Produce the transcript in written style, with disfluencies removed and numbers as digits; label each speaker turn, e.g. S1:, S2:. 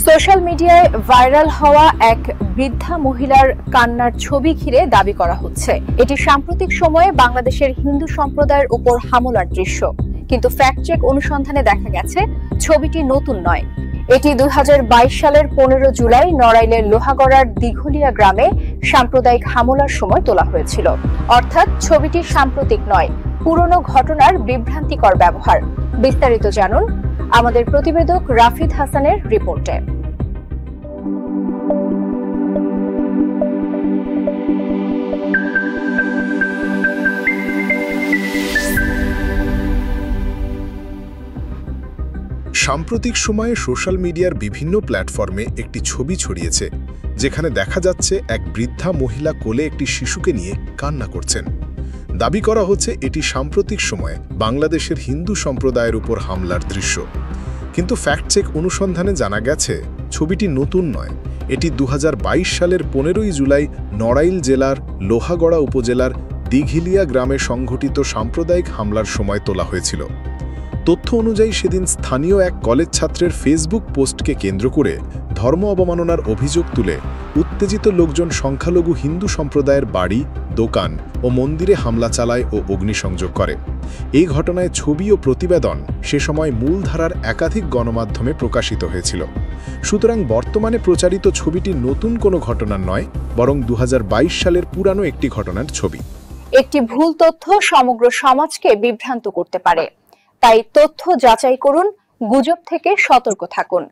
S1: Social মিডিয়ায় viral হওয়া এক বৃদ্ধা মহিলার কান্নার ছবি ঘিরে দাবি করা হচ্ছে এটি সাম্প্রতিক সময়ে বাংলাদেশের হিন্দু সম্প্রদায়ের উপর হামলার দৃশ্য। কিন্তু ফ্যাক্ট চেক অনুসন্ধানে দেখা গেছে ছবিটি নতুন নয়। এটি ২০২২ সালের ১৫ জুলাই নড়াইলের লোহাগড়ার দিঘলিয়া গ্রামে সাম্প্রদায়িক হামলার সময় তোলা হয়েছিল। অর্থাৎ ছবিটি সাম্প্রতিক নয়, পুরনো ঘটনার বিভ্রান্তিকর ব্যবহার। বিস্তারিত জানুন আমাদের প্রতিবেদক রাফিদ হাসানের রিপোর্টে।
S2: সাম্প্রতিক সময়ে সোশ্যাল মিডিয়ার বিভিন্ন প্ল্যাটফর্মে একটি ছবি ছড়িয়েছে যেখানে দেখা যাচ্ছে এক বৃদ্ধা মহিলা কোলে একটি শিশুকে নিয়ে কান্না করছেন। দাবি করা হচ্ছে এটি সাম্প্রতিক সময়ে বাংলাদেশের হিন্দু সম্প্রদায়ের উপর হামলার দৃশ্য। কিন্তু ফ্যাক্ট চেক অনুসন্ধানে জানা গেছে ছবিটি নতুন নয়, এটি ২০২২ সালের ১৫ই জুলাই নড়াইল জেলার লোহাগড়া উপজেলার দিঘিলিয়া গ্রামে সংঘটিত সাম্প্রদায়িক হামলার সময় তোলা হয়েছিল। তথ্য অনুযায়ী সেদিন স্থানীয় এক কলেজ ছাত্রের ফেসবুক পোস্টকে কেন্দ্র করে ধর্ম অবমাননার অভিযোগ তুলে উত্তেজিত লোকজন সংখ্যালঘু হিন্দু সম্প্রদায়ের বাড়ি, দোকান ও মন্দিরে হামলা চালায় ও অগ্নিসংযোগ করে। এই ঘটনায় ছবি ও প্রতিবেদন সে সময় মূলধারার একাধিক গণমাধ্যমে প্রকাশিত হয়েছিল। সুতরাং বর্তমানে প্রচারিত ছবিটি নতুন কোনো ঘটনার নয়, বরং ২০২২ সালের পুরানো একটি ঘটনার ছবি।
S1: একটি ভুল তথ্য সমগ্র সমাজকে বিভ্রান্ত করতে পারে, তাই তথ্য যাচাই করুন, গুজব থেকে সতর্ক থাকুন।